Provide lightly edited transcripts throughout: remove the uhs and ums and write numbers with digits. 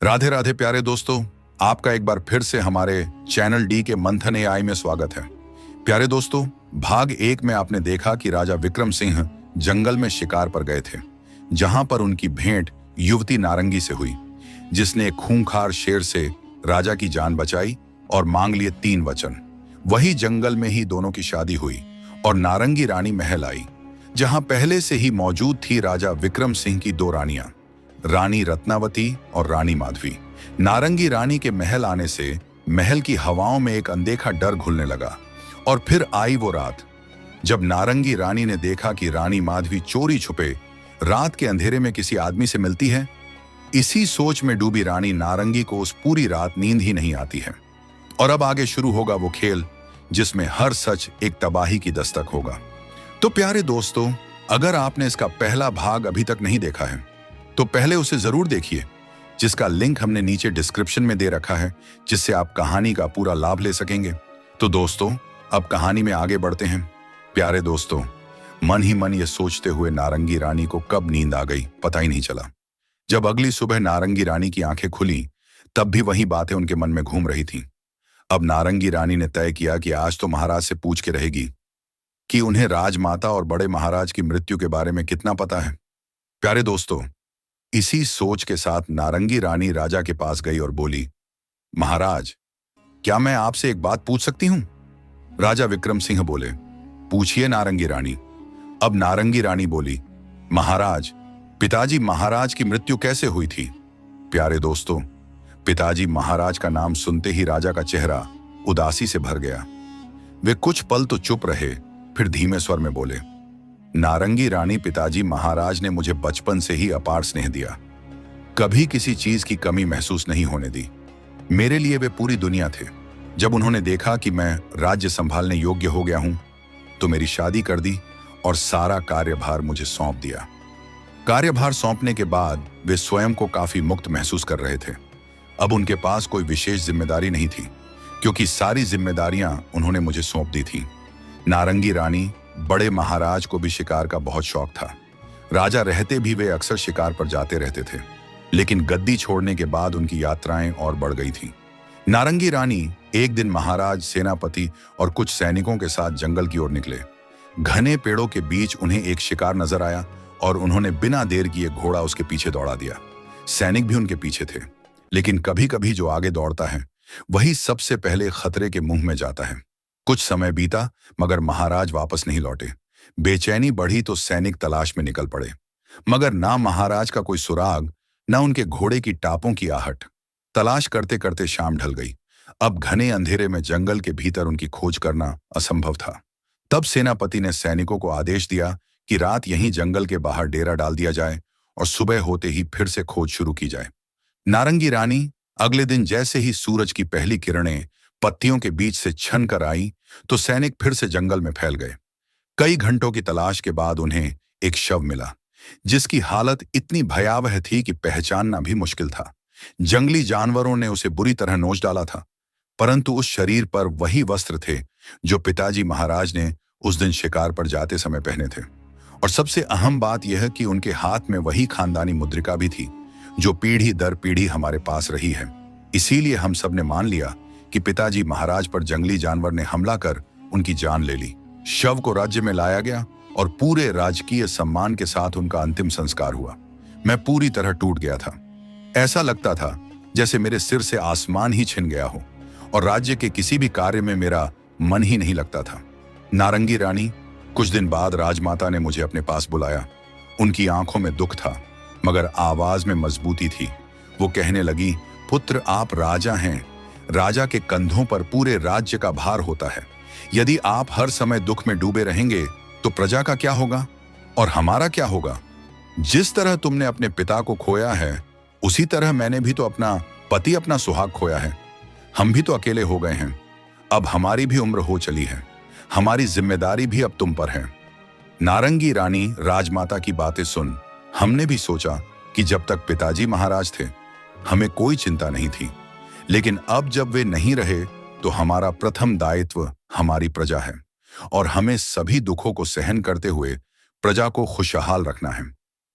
राधे राधे प्यारे दोस्तों, आपका एक बार फिर से हमारे चैनल डी के मंथन एआई में स्वागत है। प्यारे दोस्तों, भाग 1 में आपने देखा कि राजा विक्रम सिंह जंगल में शिकार पर गए थे, जहां पर उनकी भेंट युवती नारंगी से हुई, जिसने एक खूंखार शेर से राजा की जान बचाई और मांग लिए 3 वचन। वही जंगल में ही दोनों की शादी हुई और नारंगी रानी महल आई, जहां पहले से ही मौजूद थी राजा विक्रम सिंह की 2 रानियां, रानी रत्नावती और रानी माधवी। नारंगी रानी के महल आने से महल की हवाओं में एक अनदेखा डर घुलने लगा। और फिर आई वो रात जब नारंगी रानी ने देखा कि रानी माधवी चोरी छुपे रात के अंधेरे में किसी आदमी से मिलती है। इसी सोच में डूबी रानी नारंगी को उस पूरी रात नींद ही नहीं आती है। और अब आगे शुरू होगा वो खेल जिसमें हर सच एक तबाही की दस्तक होगा। तो प्यारे दोस्तों, अगर आपने इसका पहला भाग अभी तक नहीं देखा है तो पहले उसे जरूर देखिए, जिसका लिंक हमने नीचे डिस्क्रिप्शन में दे रखा है, जिससे आप कहानी का पूरा लाभ ले सकेंगे। तो दोस्तों, अब कहानी में आगे बढ़ते हैं। प्यारे दोस्तों, मन ही मन ये सोचते हुए नारंगी रानी को कब नींद आ गई पता ही नहीं चला। जब अगली सुबह नारंगी रानी की आंखें खुली, तब भी वही बातें उनके मन में घूम रही थीं। अब नारंगी रानी ने तय किया कि आज तो महाराज से पूछ के रहेगी कि उन्हें राजमाता और बड़े महाराज की मृत्यु के बारे में कितना पता है। प्यारे दोस्तों, इसी सोच के साथ नारंगी रानी राजा के पास गई और बोली, महाराज, क्या मैं आपसे एक बात पूछ सकती हूं? राजा विक्रम सिंह बोले, पूछिए नारंगी रानी। अब नारंगी रानी बोली, महाराज, पिताजी महाराज की मृत्यु कैसे हुई थी? प्यारे दोस्तों, पिताजी महाराज का नाम सुनते ही राजा का चेहरा उदासी से भर गया। वे कुछ पल तो चुप रहे, फिर धीमे स्वर में बोले, नारंगी रानी, पिताजी महाराज ने मुझे बचपन से ही अपार स्नेह दिया, कभी किसी चीज की कमी महसूस नहीं होने दी। मेरे लिए वे पूरी दुनिया थे। जब उन्होंने देखा कि मैं राज्य संभालने योग्य हो गया हूं तो मेरी शादी कर दी और सारा कार्यभार मुझे सौंप दिया। कार्यभार सौंपने के बाद वे स्वयं को काफी मुक्त महसूस कर रहे थे। अब उनके पास कोई विशेष जिम्मेदारी नहीं थी, क्योंकि सारी जिम्मेदारियां उन्होंने मुझे सौंप दी थी। नारंगी रानी, बड़े महाराज को भी शिकार का बहुत शौक था। राजा रहते भी वे अक्सर शिकार पर जाते रहते थे, लेकिन गद्दी छोड़ने के बाद उनकी यात्राएं और बढ़ गई थीं। नारंगी रानी एक दिन महाराज, सेनापति और कुछ सैनिकों के साथ जंगल की ओर निकले। घने पेड़ों के बीच उन्हें एक शिकार नजर आया और उन्होंने बिना देर किए घोड़ा उसके पीछे दौड़ा दिया। सैनिक भी उनके पीछे थे, लेकिन कभी कभी जो आगे दौड़ता है वही सबसे पहले खतरे के मुंह में जाता है। कुछ समय बीता, मगर महाराज वापस नहीं लौटे। बेचैनी बढ़ी तो सैनिक तलाश में निकल पड़े, मगर ना महाराज का कोई सुराग, ना उनके घोड़े की टापों की आहट। तलाश करते करते शाम ढल गई। अब घने अंधेरे में जंगल के भीतर उनकी खोज करना असंभव था। तब सेनापति ने सैनिकों को आदेश दिया कि रात यहीं जंगल के बाहर डेरा डाल दिया जाए और सुबह होते ही फिर से खोज शुरू की जाए। नारंगी रानी अगले दिन जैसे ही सूरज की पहली किरणें पत्तियों के बीच से छन कर आई तो सैनिक फिर से जंगल में फैल गए। कई घंटों की तलाश के बाद उन्हें एक शव मिला, जिसकी हालत इतनी भयावह थी कि पहचानना भी मुश्किल था। जंगली जानवरों ने उसे बुरी तरह नोच डाला था, परंतु उस शरीर पर वही वस्त्र थे जो पिताजी महाराज ने उस दिन शिकार पर जाते समय पहने थे। और सबसे अहम बात यह कि उनके हाथ में वही खानदानी मुद्रिका भी थी जो पीढ़ी दर पीढ़ी हमारे पास रही है। इसीलिए हम सब ने मान लिया कि पिताजी महाराज पर जंगली जानवर ने हमला कर उनकी जान ले ली। शव को राज्य में लाया गया और पूरे राजकीय सम्मान के साथ उनका अंतिम संस्कार हुआ। मैं पूरी तरह टूट गया था। ऐसा लगता था जैसे मेरे सिर से आसमान ही छिन गया हो और राज्य के किसी भी कार्य में मेरा मन ही नहीं लगता था। नारंगी रानी, कुछ दिन बाद राजमाता ने मुझे अपने पास बुलाया। उनकी आंखों में दुख था, मगर आवाज में मजबूती थी। वो कहने लगी, पुत्र, आप राजा हैं। राजा के कंधों पर पूरे राज्य का भार होता है। यदि आप हर समय दुख में डूबे रहेंगे तो प्रजा का क्या होगा और हमारा क्या होगा? जिस तरह तुमने अपने पिता को खोया है, उसी तरह मैंने भी तो अपना पति, अपना सुहाग खोया है। हम भी तो अकेले हो गए हैं। अब हमारी भी उम्र हो चली है। हमारी जिम्मेदारी भी अब तुम पर है। नारंगी रानी राजमाता की बातें सुन हमने भी सोचा कि जब तक पिताजी महाराज थे हमें कोई चिंता नहीं थी, लेकिन अब जब वे नहीं रहे तो हमारा प्रथम दायित्व हमारी प्रजा है और हमें सभी दुखों को सहन करते हुए प्रजा को खुशहाल रखना है।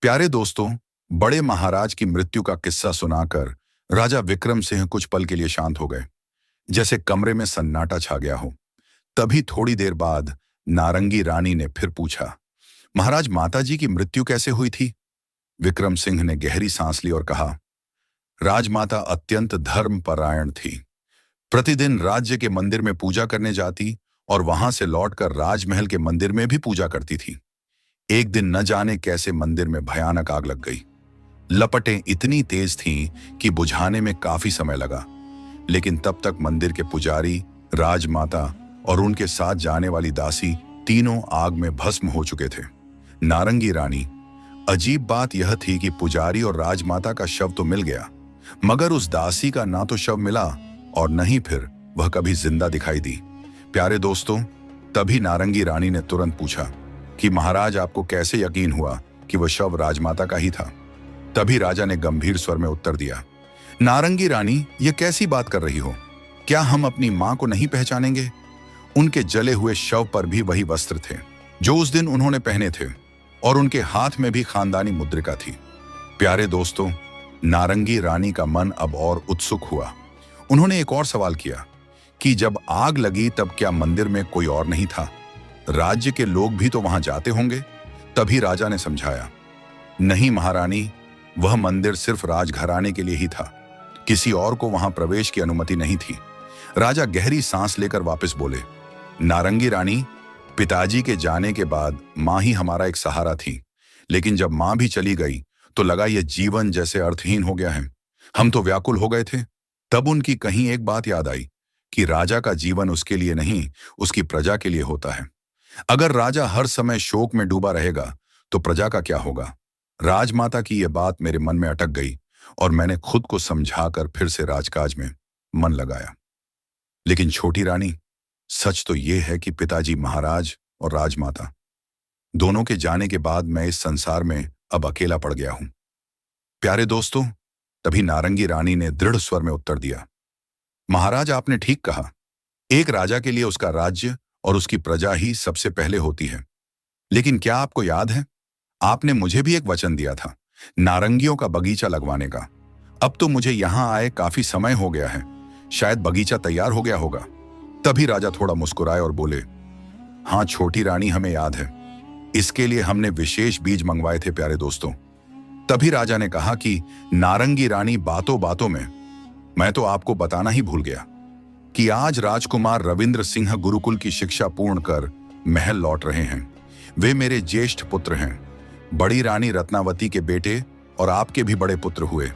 प्यारे दोस्तों, बड़े महाराज की मृत्यु का किस्सा सुनाकर राजा विक्रम सिंह कुछ पल के लिए शांत हो गए, जैसे कमरे में सन्नाटा छा गया हो। तभी थोड़ी देर बाद नारंगी रानी ने फिर पूछा, महाराज, माताजी की मृत्यु कैसे हुई थी? विक्रम सिंह ने गहरी सांस ली और कहा, राजमाता अत्यंत धर्मपरायण थी। प्रतिदिन राज्य के मंदिर में पूजा करने जाती और वहां से लौटकर राजमहल के मंदिर में भी पूजा करती थी। एक दिन न जाने कैसे मंदिर में भयानक आग लग गई। लपटें इतनी तेज थीं कि बुझाने में काफी समय लगा, लेकिन तब तक मंदिर के पुजारी, राजमाता और उनके साथ जाने वाली दासी तीनों आग में भस्म हो चुके थे। नारंगी रानी, अजीब बात यह थी कि पुजारी और राजमाता का शव तो मिल गया, मगर उस दासी का ना तो शव मिला और न ही फिर वह कभी जिंदा दिखाई दी। प्यारे दोस्तों, तभी नारंगी रानी ने तुरंत पूछा कि महाराज, आपको कैसे यकीन हुआ कि वह शव राजमाता का ही था? तभी राजा ने गंभीर स्वर में उत्तर दिया, नारंगी रानी, यह कैसी बात कर रही हो? क्या हम अपनी मां को नहीं पहचानेंगे? उनके जले हुए शव पर भी वही वस्त्र थे जो उस दिन उन्होंने पहने थे, और उनके हाथ में भी खानदानी मुद्रिका थी। प्यारे दोस्तों, नारंगी रानी का मन अब और उत्सुक हुआ। उन्होंने एक और सवाल किया कि जब आग लगी तब क्या मंदिर में कोई और नहीं था? राज्य के लोग भी तो वहां जाते होंगे। तभी राजा ने समझाया, नहीं महारानी, वह मंदिर सिर्फ राजघराने के लिए ही था, किसी और को वहां प्रवेश की अनुमति नहीं थी। राजा गहरी सांस लेकर वापस बोले, नारंगी रानी, पिताजी के जाने के बाद मां ही हमारा एक सहारा थी, लेकिन जब मां भी चली गई तो लगा यह जीवन जैसे अर्थहीन हो गया है। हम तो व्याकुल हो गए थे। तब उनकी कहीं एक बात याद आई कि राजा का जीवन उसके लिए नहीं, उसकी प्रजा के लिए होता है। अगर राजा हर समय शोक में डूबा रहेगा तो प्रजा का क्या होगा? राजमाता की यह बात मेरे मन में अटक गई और मैंने खुद को समझाकर फिर से राजकाज में मन लगाया। लेकिन छोटी रानी, सच तो यह है कि पिताजी महाराज और राजमाता दोनों के जाने के बाद मैं इस संसार में अब अकेला पड़ गया हूं। प्यारे दोस्तों, तभी नारंगी रानी ने दृढ़ स्वर में उत्तर दिया, महाराज, आपने ठीक कहा। एक राजा के लिए उसका राज्य और उसकी प्रजा ही सबसे पहले होती है। लेकिन क्या आपको याद है, आपने मुझे भी एक वचन दिया था, नारंगियों का बगीचा लगवाने का। अब तो मुझे यहां आए काफी समय हो गया है, शायद बगीचा तैयार हो गया होगा। तभी राजा थोड़ा मुस्कुराए और बोले, हाँ छोटी रानी, हमें याद है। इसके लिए हमने विशेष बीज मंगवाए थे। प्यारे दोस्तों, तभी राजा ने कहा कि नारंगी रानी, बातों बातों में मैं तो आपको बताना ही भूल गया कि आज राजकुमार रविंद्र सिंह गुरुकुल की शिक्षा पूर्ण कर महल लौट रहे हैं। वे मेरे ज्येष्ठ पुत्र हैं। बड़ी रानी रत्नावती के बेटे और आपके भी बड़े पुत्र हुए।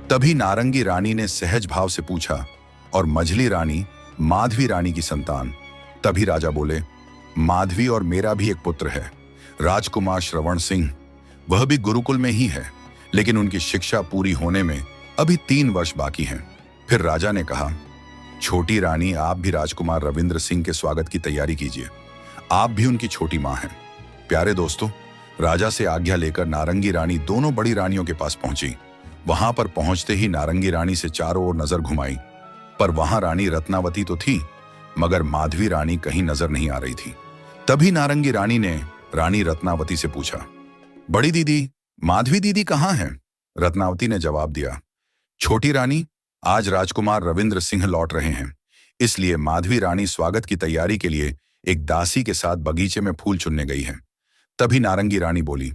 तभी नारंगी रानी ने सहज भाव से पूछा, और मझली रानी माधवी रानी की संतान? तभी राजा बोले, माधवी और मेरा भी एक पुत्र है, राजकुमार श्रवण सिंह। वह भी गुरुकुल में ही है, लेकिन उनकी शिक्षा पूरी होने में अभी 3 वर्ष बाकी हैं। फिर राजा ने कहा, छोटी रानी, आप भी राजकुमार रविंद्र सिंह के स्वागत की तैयारी कीजिए। आप भी उनकी छोटी मां हैं। प्यारे दोस्तों, राजा से आज्ञा लेकर नारंगी रानी दोनों बड़ी रानियों के पास पहुंची। वहां पर पहुंचते ही नारंगी रानी से चारों ओर नजर घुमाई, पर वहां रानी रत्नावती तो थी, मगर माधवी रानी कहीं नजर नहीं आ रही थी। तभी नारंगी रानी ने रानी रत्नावती से पूछा, बड़ी दीदी, माधवी दीदी कहाँ हैं? रत्नावती ने जवाब दिया, छोटी रानी, आज राजकुमार रविंद्र सिंह लौट रहे हैं, इसलिए माधवी रानी स्वागत की तैयारी के लिए एक दासी के साथ बगीचे में फूल चुनने गई है। तभी नारंगी रानी बोली,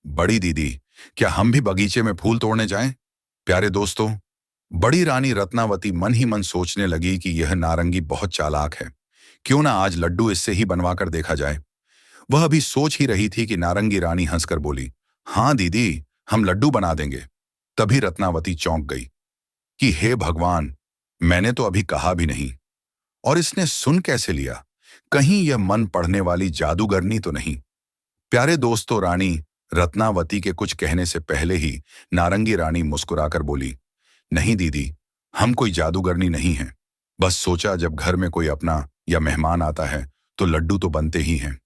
बड़ी दीदी, क्या हम भी बगीचे में फूल तोड़ने जाएं? प्यारे दोस्तों, बड़ी रानी रत्नावती मन ही मन सोचने लगी कि यह नारंगी बहुत चालाक है, क्यों ना आज लड्डू इससे ही बनवाकर देखा जाए। वह अभी सोच ही रही थी कि नारंगी रानी हंसकर बोली, हाँ दीदी, हम लड्डू बना देंगे। तभी रत्नावती चौंक गई कि हे भगवान, मैंने तो अभी कहा भी नहीं, और इसने सुन कैसे लिया? कहीं यह मन पढ़ने वाली जादूगरनी तो नहीं? प्यारे दोस्तों, रानी रत्नावती के कुछ कहने से पहले ही नारंगी रानी मुस्कुराकर बोली, नहीं दीदी, हम कोई जादूगरनी नहीं हैं। बस सोचा जब घर में कोई अपना या मेहमान आता है तो लड्डू तो बनते ही हैं।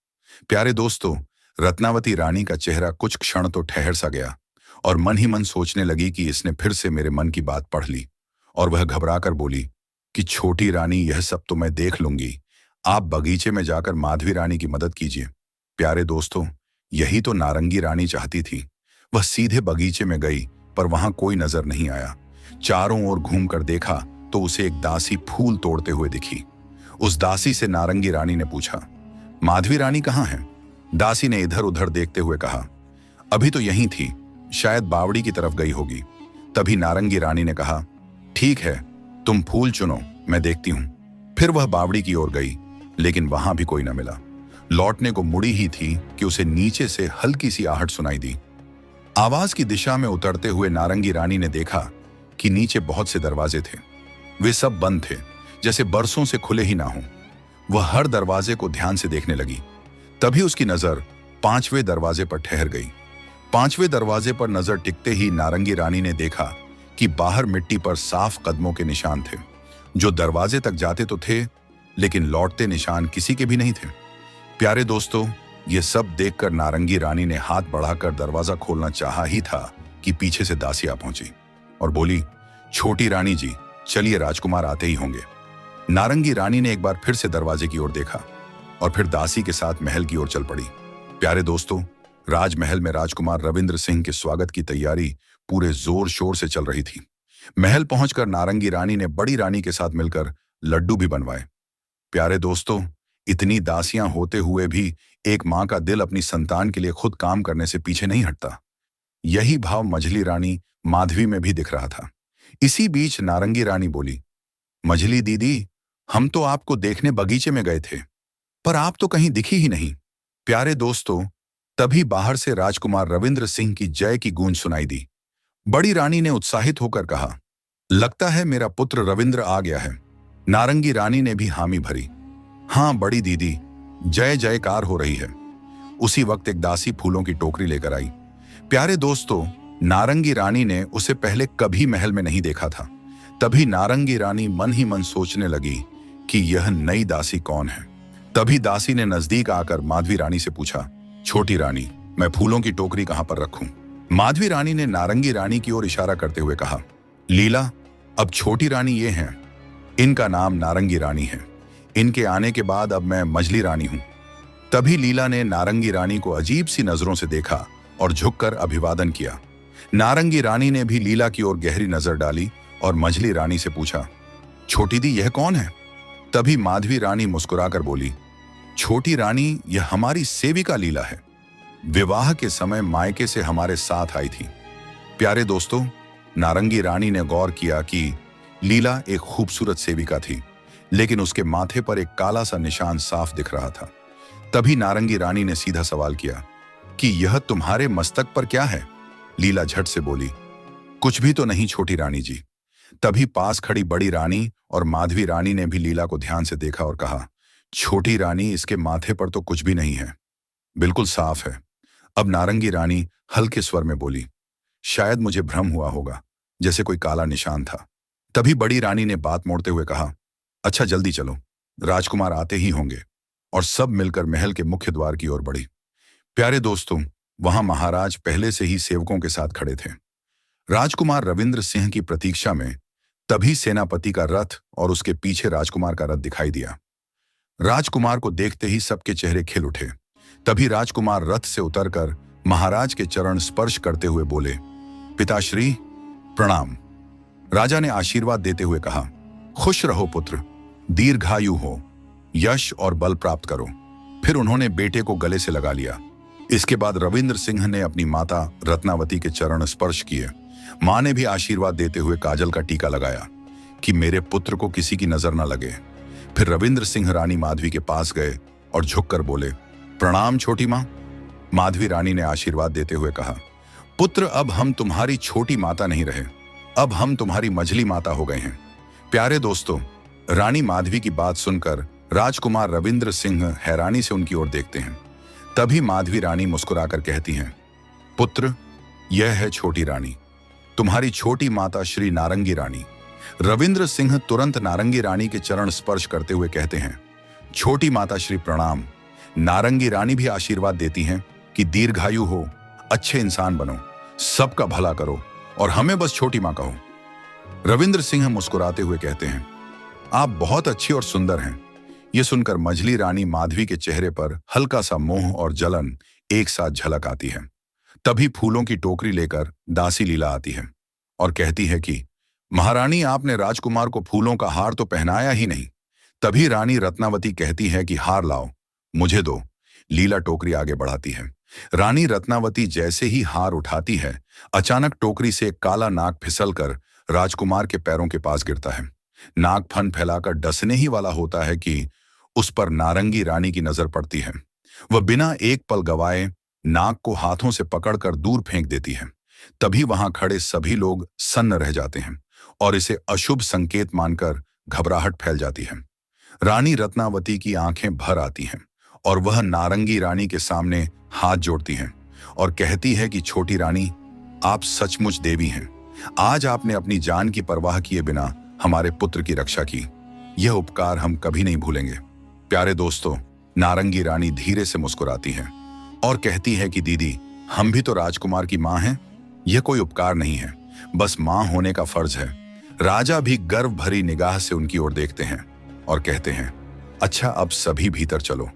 प्यारे दोस्तों, रत्नावती रानी का चेहरा कुछ क्षण तो ठहर सा गया और मन ही मन सोचने लगी कि इसने फिर से मेरे मन की बात पढ़ ली, और वह घबराकर बोली कि छोटी रानी, यह सब तो मैं देख लूंगी, आप बगीचे में जाकर माधवी रानी की मदद कीजिए। प्यारे दोस्तों, यही तो नारंगी रानी चाहती थी। वह सीधे बगीचे में गई, पर वहां कोई नजर नहीं आया। चारों ओर घूमकर देखा तो उसे एक दासी फूल तोड़ते हुए दिखी। उस दासी से नारंगी रानी ने पूछा, माधवी रानी कहाँ है? दासी ने इधर उधर देखते हुए कहा, अभी तो यहीं थी, शायद बावड़ी की तरफ गई होगी। तभी नारंगी रानी ने कहा, ठीक है, तुम फूल चुनो, मैं देखती हूं। फिर वह बावड़ी की ओर गई, लेकिन वहां भी कोई न मिला। लौटने को मुड़ी ही थी कि उसे नीचे से हल्की सी आहट सुनाई दी। आवाज की दिशा में उतरते हुए नारंगी रानी ने देखा कि नीचे बहुत से दरवाजे थे। वे सब बंद थे, जैसे बरसों से खुले ही ना हों। वह हर दरवाजे को ध्यान से देखने लगी। तभी उसकी नजर 5वें दरवाजे पर ठहर गई। 5वें दरवाजे पर नजर टिकते ही नारंगी रानी ने देखा कि बाहर मिट्टी पर साफ कदमों के निशान थे, जो दरवाजे तक जाते तो थे, लेकिन लौटते निशान किसी के भी नहीं थे। प्यारे दोस्तों, ये सब देखकर नारंगी रानी ने हाथ बढ़ाकर दरवाजा खोलना चाहा ही था कि पीछे से दासी आ पहुंची और बोली, छोटी रानी जी, चलिए, राजकुमार आते ही होंगे। नारंगी रानी ने एक बार फिर से दरवाजे की ओर देखा और फिर दासी के साथ महल की ओर चल पड़ी। प्यारे दोस्तों, राजमहल में राजकुमार रविंद्र सिंह के स्वागत की तैयारी पूरे जोर शोर से चल रही थी। महल पहुंचकर नारंगी रानी ने बड़ी रानी के साथ मिलकर लड्डू भी बनवाए। प्यारे दोस्तों, इतनी दासियां होते हुए भी एक मां का दिल अपनी संतान के लिए खुद काम करने से पीछे नहीं हटता। यही भाव मझली रानी माधवी में भी दिख रहा था। इसी बीच नारंगी रानी बोली, मझली दीदी, हम तो आपको देखने बगीचे में गए थे, पर आप तो कहीं दिखी ही नहीं। प्यारे दोस्तों, तभी बाहर से राजकुमार रविंद्र सिंह की जय की गूंज सुनाई दी। बड़ी रानी ने उत्साहित होकर कहा, लगता है मेरा पुत्र रविंद्र आ गया है। नारंगी रानी ने भी हामी भरी, हाँ बड़ी दीदी, जय जयकार हो रही है। उसी वक्त एक दासी फूलों की टोकरी लेकर आई। प्यारे दोस्तों, नारंगी रानी ने उसे पहले कभी महल में नहीं देखा था। तभी नारंगी रानी मन ही मन सोचने लगी कि यह नई दासी कौन है। तभी दासी ने नजदीक आकर माधवी रानी से पूछा, छोटी रानी, मैं फूलों की टोकरी कहां पर रखूं? माधवी रानी ने नारंगी रानी की ओर इशारा करते हुए कहा, लीला, अब छोटी रानी ये हैं। इनका नाम नारंगी रानी है। इनके आने के बाद अब मैं मझली रानी हूं। तभी लीला ने नारंगी रानी को अजीब सी नजरों से देखा और झुककर अभिवादन किया। नारंगी रानी ने भी लीला की ओर गहरी नजर डाली और मझली रानी से पूछा, छोटी दी, यह कौन है? तभी माधवी रानी मुस्कुराकर बोली, छोटी रानी, यह हमारी सेविका लीला है। विवाह के समय मायके से हमारे साथ आई थी। प्यारे दोस्तों, नारंगी रानी ने गौर किया कि लीला एक खूबसूरत सेविका थी, लेकिन उसके माथे पर एक काला सा निशान साफ दिख रहा था। तभी नारंगी रानी ने सीधा सवाल किया कि यह तुम्हारे मस्तक पर क्या है? लीला झट से बोली, कुछ भी तो नहीं छोटी रानी जी। तभी पास खड़ी बड़ी रानी और माधवी रानी ने भी लीला को ध्यान से देखा और कहा, छोटी रानी, इसके माथे पर तो कुछ भी नहीं है, बिल्कुल साफ है। अब नारंगी रानी हल्के स्वर में बोली, शायद मुझे भ्रम हुआ होगा, जैसे कोई काला निशान था। तभी बड़ी रानी ने बात मोड़ते हुए कहा, अच्छा जल्दी चलो, राजकुमार आते ही होंगे। और सब मिलकर महल के मुख्य द्वार की ओर बढ़ी। प्यारे दोस्तों, वहां महाराज पहले से ही सेवकों के साथ खड़े थे। राजकुमार रविंद्र सिंह की प्रतीक्षा में तभी सेनापति का रथ और उसके पीछे राजकुमार का रथ दिखाई दिया। राजकुमार को देखते ही सबके चेहरे खिल उठे। तभी राजकुमार रथ से उतरकर महाराज के चरण स्पर्श करते हुए बोले, पिताश्री प्रणाम। राजा ने आशीर्वाद देते हुए कहा, खुश रहो पुत्र, दीर्घायु हो, यश और बल प्राप्त करो। फिर उन्होंने बेटे को गले से लगा लिया। इसके बाद रविंद्र सिंह ने अपनी माता रत्नावती के चरण स्पर्श किए। मां ने भी आशीर्वाद देते हुए काजल का टीका लगाया कि मेरे पुत्र को किसी की नजर न लगे। फिर रविंद्र सिंह रानी माधवी के पास गए और झुककर बोले, प्रणाम छोटी मां। माधवी रानी ने आशीर्वाद देते हुए कहा, पुत्र, अब हम तुम्हारी छोटी माता नहीं रहे, अब हम तुम्हारी मझली माता हो गए हैं। प्यारे दोस्तों, रानी माधवी की बात सुनकर राजकुमार रविंद्र सिंह हैरानी से उनकी ओर देखते हैं। तभी माधवी रानी मुस्कुराकर कहती हैं, पुत्र, यह है छोटी रानी, तुम्हारी छोटी माता श्री नारंगी रानी। रविंद्र सिंह तुरंत नारंगी रानी के चरण स्पर्श करते हुए कहते हैं, छोटी माता श्री प्रणाम। नारंगी रानी भी आशीर्वाद देती हैं कि दीर्घायु हो, अच्छे इंसान बनो, सबका भला करो और हमें बस छोटी मां कहो। रविंद्र सिंह मुस्कुराते हुए कहते हैं, आप बहुत अच्छी और सुंदर हैं। यह सुनकर मझली रानी माधवी के चेहरे पर हल्का सा मोह और जलन एक साथ झलक आती है। तभी फूलों की टोकरी लेकर दासी लीला आती है और कहती है कि महारानी, आपने राजकुमार को फूलों का हार तो पहनाया ही नहीं। तभी रानी रत्नावती कहती है कि हार लाओ, मुझे दो। लीला टोकरी आगे बढ़ाती है। रानी रत्नावती जैसे ही हार उठाती है, अचानक टोकरी से एक काला नाग फिसलकर राजकुमार के पैरों के पास गिरता है। नाग फन फैलाकर डसने ही वाला होता है कि उस पर नारंगी रानी की नजर पड़ती है। वह बिना एक पल गवाए नाग को हाथों से पकड़कर दूर फेंक देती है। तभी वहां खड़े सभी लोग सन्न रह जाते हैं और इसे अशुभ संकेत मानकर घबराहट फैल जाती है। रानी रत्नावती की आंखें भर आती हैं और वह नारंगी रानी के सामने हाथ जोड़ती हैं और कहती है कि छोटी रानी, आप सचमुच देवी हैं। आज आपने अपनी जान की परवाह किए बिना हमारे पुत्र की रक्षा की। यह उपकार हम कभी नहीं भूलेंगे। प्यारे दोस्तों, नारंगी रानी धीरे से मुस्कुराती है और कहती है कि दीदी, हम भी तो राजकुमार की मां हैं। यह कोई उपकार नहीं है, बस मां होने का फर्ज है। राजा भी गर्व भरी निगाह से उनकी ओर देखते हैं और कहते हैं, अच्छा, अब सभी भीतर चलो।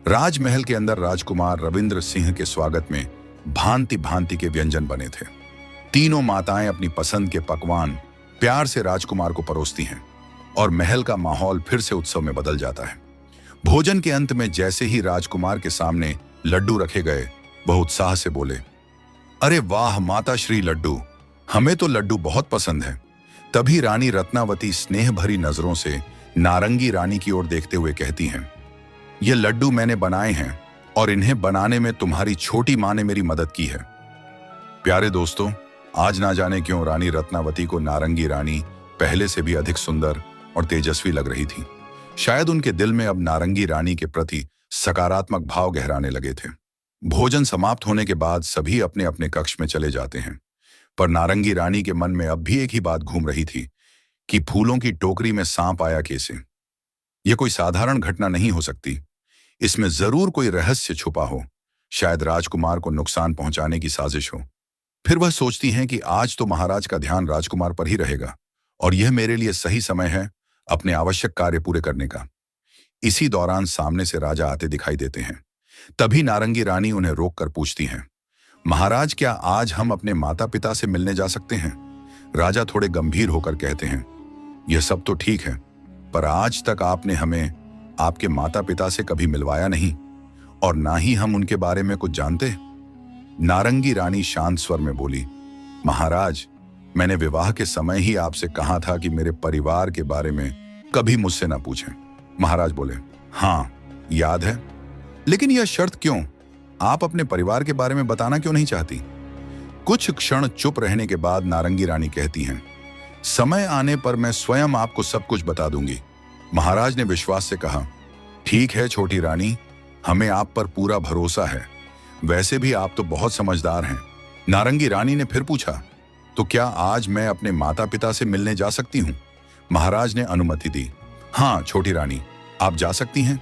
राजमहल के अंदर राजकुमार रविंद्र सिंह के स्वागत में भांति भांति के व्यंजन बने थे। तीनों माताएं अपनी पसंद के पकवान प्यार से राजकुमार को परोसती हैं और महल का माहौल फिर से उत्सव में बदल जाता है। भोजन के अंत में जैसे ही राजकुमार के सामने लड्डू रखे गए, वह उत्साह से बोले, अरे वाह माता श्री लड्डू, हमें तो लड्डू बहुत पसंद है। तभी रानी रत्नावती स्नेह भरी नजरों से नारंगी रानी की ओर देखते हुए कहती हैं, ये लड्डू मैंने बनाए हैं और इन्हें बनाने में तुम्हारी छोटी मां ने मेरी मदद की है। प्यारे दोस्तों, आज ना जाने क्यों रानी रत्नावती को नारंगी रानी पहले से भी अधिक सुंदर और तेजस्वी लग रही थी। शायद उनके दिल में अब नारंगी रानी के प्रति सकारात्मक भाव गहराने लगे थे। भोजन समाप्त होने के बाद सभी अपने अपने कक्ष में चले जाते हैं, पर नारंगी रानी के मन में अब भी एक ही बात घूम रही थी कि फूलों की टोकरी में सांप आया कैसे। यह कोई साधारण घटना नहीं हो सकती, इसमें जरूर कोई रहस्य छुपा हो, शायद राजकुमार को नुकसान पहुंचाने की साजिश हो। फिर वह सोचती हैं कि आज तो महाराज का ध्यान राजकुमार पर ही रहेगा और यह मेरे लिए सही समय है अपने आवश्यक कार्य पूरे करने का। इसी दौरान सामने से राजा आते दिखाई देते हैं। तभी नारंगी रानी उन्हें रोककर पूछती हैं, महाराज, क्या आज हम अपने माता पिता से मिलने जा सकते हैं? राजा थोड़े गंभीर होकर कहते हैं, यह सब तो ठीक है, पर आज तक आपने हमें आपके माता पिता से कभी मिलवाया नहीं और ना ही हम उनके बारे में कुछ जानते। नारंगी रानी शांत स्वर में बोली, महाराज, मैंने विवाह के समय ही आपसे कहा था कि मेरे परिवार के बारे में कभी मुझसे ना पूछें। महाराज बोले, हाँ याद है, लेकिन यह शर्त क्यों? आप अपने परिवार के बारे में बताना क्यों नहीं चाहती? कुछ क्षण चुप रहने के बाद नारंगी रानी कहती हैं, समय आने पर मैं स्वयं आपको सब कुछ बता दूंगी। महाराज ने विश्वास से कहा, ठीक है छोटी रानी, हमें आप पर पूरा भरोसा है। वैसे भी आप तो बहुत समझदार हैं। नारंगी रानी ने फिर पूछा, तो क्या आज मैं अपने माता पिता से मिलने जा सकती हूँ? महाराज ने अनुमति दी। हाँ छोटी रानी, आप जा सकती हैं।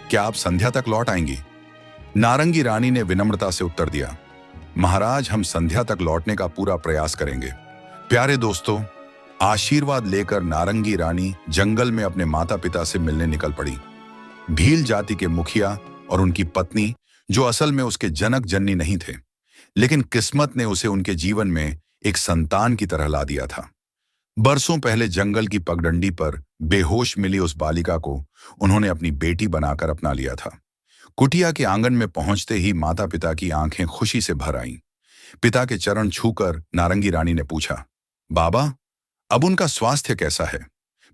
क्या आप संध्या तक लौट आएंगी? नारंगी रानी ने विनम्रता से उत्तर दिया, महाराज, हम संध्या तक लौटने का पूरा प्रयास करेंगे। प्यारे दोस्तों, आशीर्वाद लेकर नारंगी रानी जंगल में अपने माता पिता से मिलने निकल पड़ी। भील जाति के मुखिया और उनकी पत्नी, जो असल में उसके जनक जननी नहीं थे, लेकिन किस्मत ने उसे उनके जीवन में एक संतान की तरह ला दिया था। बरसों पहले जंगल की पगडंडी पर बेहोश मिली उस बालिका को उन्होंने अपनी बेटी बनाकर अपना लिया था। कुटिया के आंगन में पहुंचते ही माता पिता की आंखें खुशी से भर आईं। पिता के चरण छूकर नारंगी रानी ने पूछा, बाबा, अब उनका स्वास्थ्य कैसा है?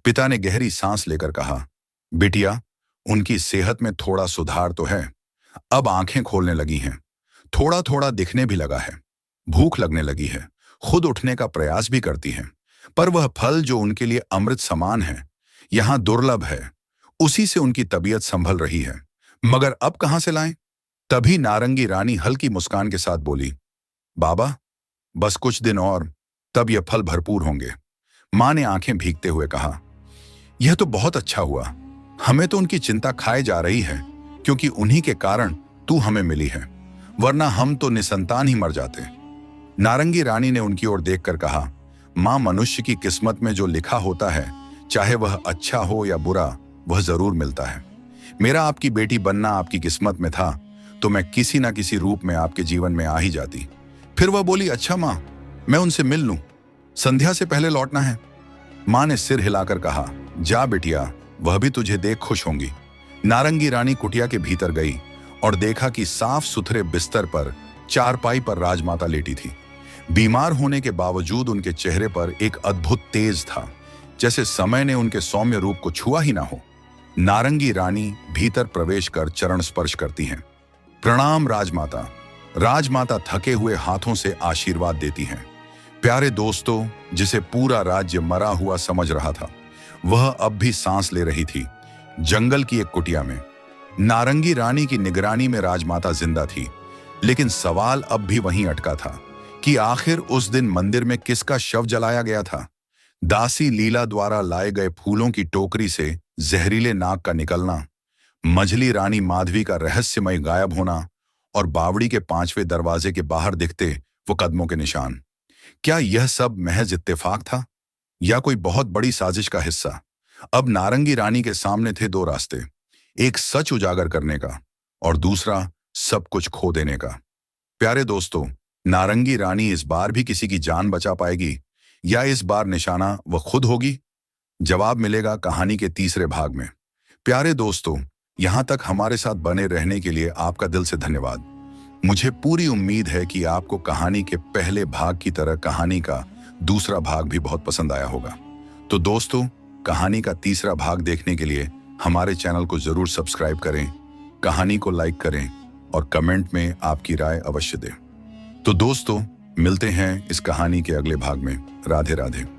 पिता ने गहरी सांस लेकर कहा, बिटिया, उनकी सेहत में थोड़ा सुधार तो है। अब आंखें खोलने लगी हैं, थोड़ा थोड़ा दिखने भी लगा है, भूख लगने लगी है, खुद उठने का प्रयास भी करती हैं। पर वह फल जो उनके लिए अमृत समान है, यहां दुर्लभ है, उसी से उनकी तबीयत संभल रही है, मगर अब कहां से लाएं? तभी नारंगी रानी हल्की मुस्कान के साथ बोली, बाबा, बस कुछ दिन और, तब यह फल भरपूर होंगे। मां ने आंखें भीगते हुए कहा, यह तो बहुत अच्छा हुआ। हमें तो उनकी चिंता खाए जा रही है, क्योंकि उन्हीं के कारण तू हमें मिली है, वरना हम तो निसंतान ही मर जाते। नारंगी रानी ने उनकी ओर देखकर कहा, मां, मनुष्य की किस्मत में जो लिखा होता है, चाहे वह अच्छा हो या बुरा, वह जरूर मिलता है। मेरा आपकी बेटी बनना आपकी किस्मत में था, तो मैं किसी ना किसी रूप में आपके जीवन में आ ही जाती। फिर वह बोली, अच्छा मां, मैं उनसे मिल लूं, संध्या से पहले लौटना है। माँ ने सिर हिलाकर कहा, जा बिटिया, वह भी तुझे देख खुश होंगी। नारंगी रानी कुटिया के भीतर गई और देखा कि साफ सुथरे बिस्तर पर चारपाई पर राजमाता लेटी थी। बीमार होने के बावजूद उनके चेहरे पर एक अद्भुत तेज था, जैसे समय ने उनके सौम्य रूप को छुआ ही ना हो। नारंगी रानी भीतर प्रवेश कर चरण स्पर्श करती हैं। प्रणाम राजमाता। राजमाता थके हुए हाथों से आशीर्वाद देती हैं। प्यारे दोस्तों, जिसे पूरा राज्य मरा हुआ समझ रहा था, वह अब भी सांस ले रही थी। जंगल की एक कुटिया में नारंगी रानी की निगरानी में राजमाता जिंदा थी, लेकिन सवाल अब भी वहीं अटका था कि आखिर उस दिन मंदिर में किसका शव जलाया गया था। दासी लीला द्वारा लाए गए फूलों की टोकरी से जहरीले नाग का निकलना, मझली रानी माधवी का रहस्यमय गायब होना और बावड़ी के 5वें दरवाजे के बाहर दिखते वो कदमों के निशान। क्या यह सब महज इत्तेफाक था या कोई बहुत बड़ी साजिश का हिस्सा? अब नारंगी रानी के सामने थे दो रास्ते, एक सच उजागर करने का और दूसरा सब कुछ खो देने का। प्यारे दोस्तों, नारंगी रानी इस बार भी किसी की जान बचा पाएगी या इस बार निशाना वह खुद होगी? जवाब मिलेगा कहानी के तीसरे भाग में। प्यारे दोस्तों, यहां तक हमारे साथ बने रहने के लिए आपका दिल से धन्यवाद। मुझे पूरी उम्मीद है कि आपको कहानी के पहले भाग की तरह कहानी का दूसरा भाग भी बहुत पसंद आया होगा। तो दोस्तों, कहानी का तीसरा भाग देखने के लिए हमारे चैनल को जरूर सब्सक्राइब करें, कहानी को लाइक करें और कमेंट में आपकी राय अवश्य दें। तो दोस्तों, मिलते हैं इस कहानी के अगले भाग में। राधे राधे।